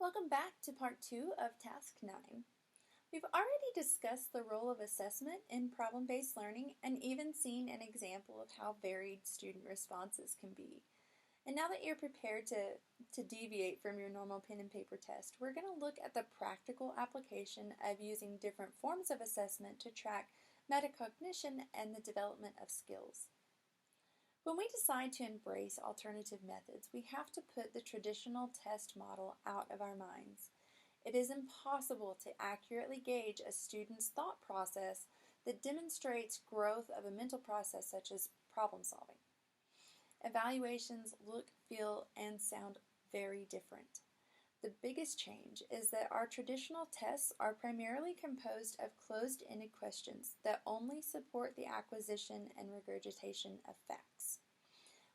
Welcome back to part 2 of task 9. We've already discussed the role of assessment in problem-based learning and even seen an example of how varied student responses can be. And now that you're prepared to deviate from your normal pen and paper test, we're going to look at the practical application of using different forms of assessment to track metacognition and the development of skills. When we decide to embrace alternative methods, we have to put the traditional test model out of our minds. It is impossible to accurately gauge a student's thought process that demonstrates growth of a mental process such as problem solving. Evaluations look, feel, and sound very different. The biggest change is that our traditional tests are primarily composed of closed-ended questions that only support the acquisition and regurgitation of facts.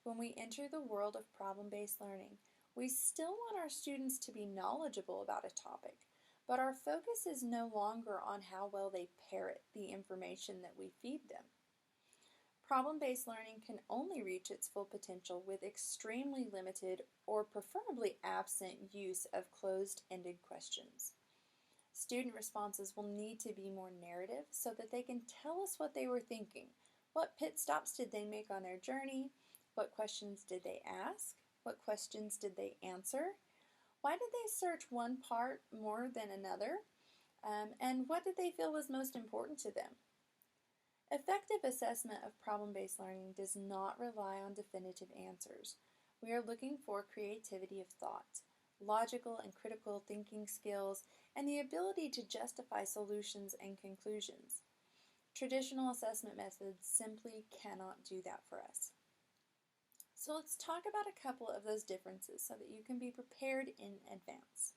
When we enter the world of problem-based learning, we still want our students to be knowledgeable about a topic, but our focus is no longer on how well they parrot the information that we feed them. Problem-based learning can only reach its full potential with extremely limited or preferably absent use of closed-ended questions. Student responses will need to be more narrative so that they can tell us what they were thinking. What pit stops did they make on their journey? What questions did they ask? What questions did they answer? Why did they search one part more than another? And what did they feel was most important to them? Effective assessment of problem-based learning does not rely on definitive answers. We are looking for creativity of thought, logical and critical thinking skills, and the ability to justify solutions and conclusions. Traditional assessment methods simply cannot do that for us. So let's talk about a couple of those differences so that you can be prepared in advance.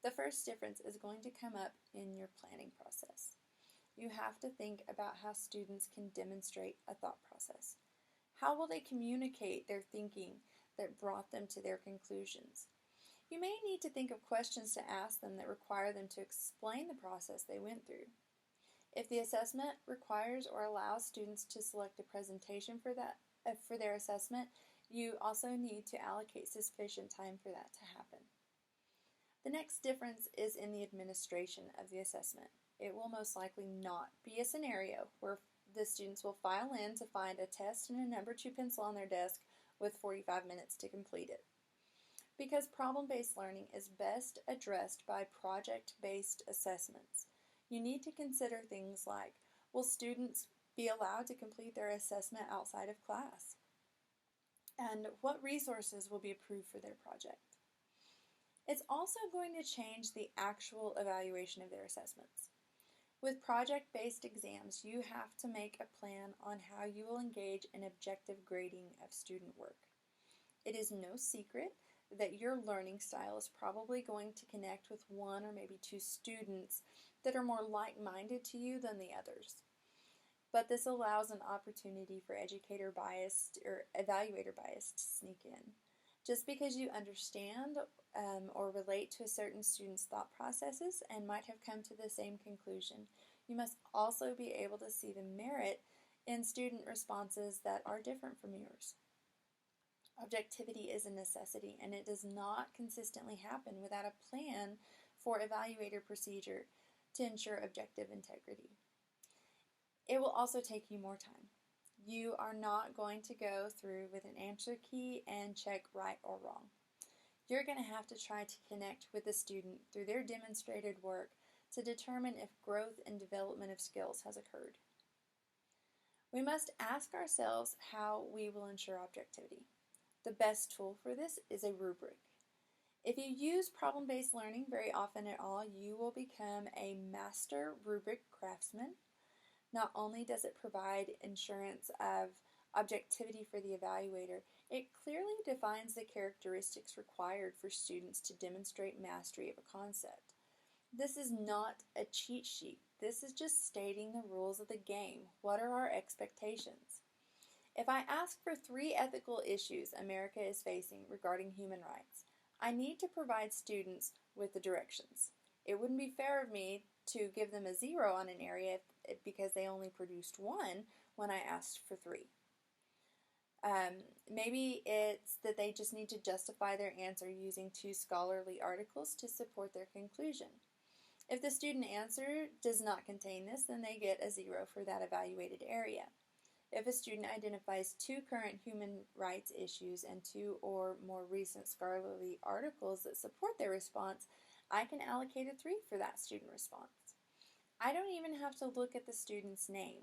The first difference is going to come up in your planning process. You have to think about how students can demonstrate a thought process. How will they communicate their thinking that brought them to their conclusions? You may need to think of questions to ask them that require them to explain the process they went through. If the assessment requires or allows students to select a presentation for their assessment, you also need to allocate sufficient time for that to happen. The next difference is in the administration of the assessment. It will most likely not be a scenario where the students will file in to find a test and a number 2 pencil on their desk with 45 minutes to complete it. Because problem-based learning is best addressed by project-based assessments, you need to consider things like, will students be allowed to complete their assessment outside of class? And what resources will be approved for their project? It's also going to change the actual evaluation of their assessments. With project-based exams, you have to make a plan on how you will engage in objective grading of student work. It is no secret that your learning style is probably going to connect with 1 or maybe 2 students that are more like-minded to you than the others. But this allows an opportunity for educator bias or evaluator bias to sneak in. Just because you understand or relate to a certain student's thought processes and might have come to the same conclusion, you must also be able to see the merit in student responses that are different from yours. Objectivity is a necessity, and it does not consistently happen without a plan for evaluator procedure to ensure objective integrity. It will also take you more time. You are not going to go through with an answer key and check right or wrong. You're going to have to try to connect with the student through their demonstrated work to determine if growth and development of skills has occurred. We must ask ourselves how we will ensure objectivity. The best tool for this is a rubric. If you use problem-based learning very often at all, you will become a master rubric craftsman. Not only does it provide assurance of objectivity for the evaluator, it clearly defines the characteristics required for students to demonstrate mastery of a concept. This is not a cheat sheet. This is just stating the rules of the game. What are our expectations? If I ask for 3 ethical issues America is facing regarding human rights, I need to provide students with the directions. It wouldn't be fair of me to give them a 0 on an area because they only produced 1 when I asked for 3. Maybe it's that they just need to justify their answer using 2 scholarly articles to support their conclusion. If the student answer does not contain this, then they get a 0 for that evaluated area. If a student identifies 2 current human rights issues and 2 or more recent scholarly articles that support their response, I can allocate a 3 for that student response. I don't even have to look at the student's name.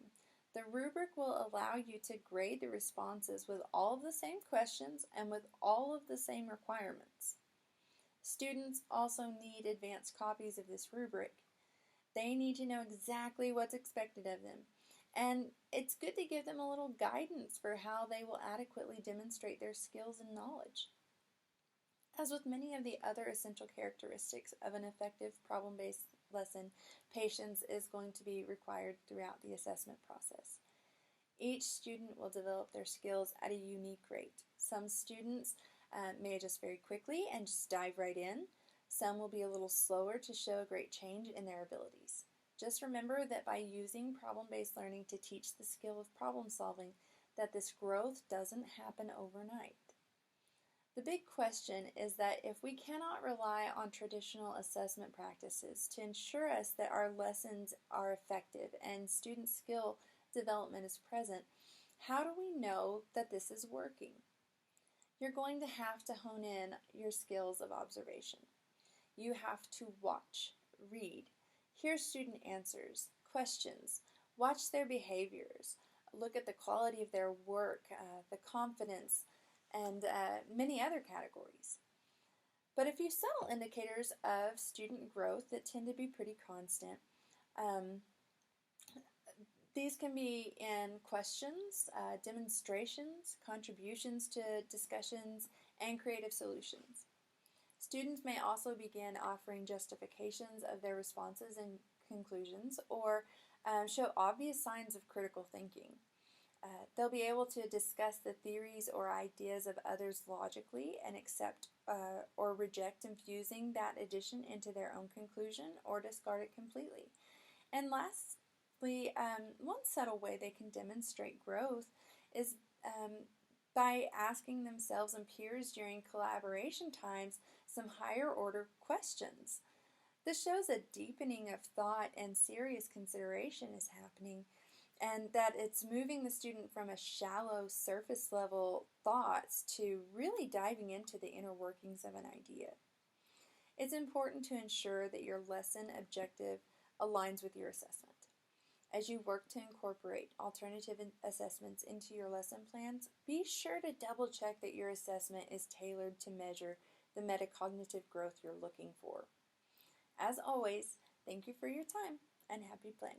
The rubric will allow you to grade the responses with all of the same questions and with all of the same requirements. Students also need advanced copies of this rubric. They need to know exactly what's expected of them. And it's good to give them a little guidance for how they will adequately demonstrate their skills and knowledge. As with many of the other essential characteristics of an effective problem-based lesson, patience is going to be required throughout the assessment process. Each student will develop their skills at a unique rate. Some students may adjust very quickly and just dive right in. Some will be a little slower to show a great change in their abilities. Just remember that by using problem-based learning to teach the skill of problem solving, that this growth doesn't happen overnight. The big question is that if we cannot rely on traditional assessment practices to ensure us that our lessons are effective and student skill development is present, how do we know that this is working? You're going to have to hone in your skills of observation. You have to watch, read, hear student answers, questions, watch their behaviors, look at the quality of their work, the confidence, and many other categories. But a few subtle indicators of student growth that tend to be pretty constant. These can be in questions, demonstrations, contributions to discussions, and creative solutions. Students may also begin offering justifications of their responses and conclusions, or show obvious signs of critical thinking. They'll be able to discuss the theories or ideas of others logically and accept or reject infusing that addition into their own conclusion or discard it completely. And lastly, one subtle way they can demonstrate growth is by asking themselves and peers during collaboration times some higher order questions. This shows a deepening of thought and serious consideration is happening, and that it's moving the student from a shallow surface level thoughts to really diving into the inner workings of an idea. It's important to ensure that your lesson objective aligns with your assessment. As you work to incorporate alternative assessments into your lesson plans, be sure to double check that your assessment is tailored to measure the metacognitive growth you're looking for. As always, thank you for your time and happy planning.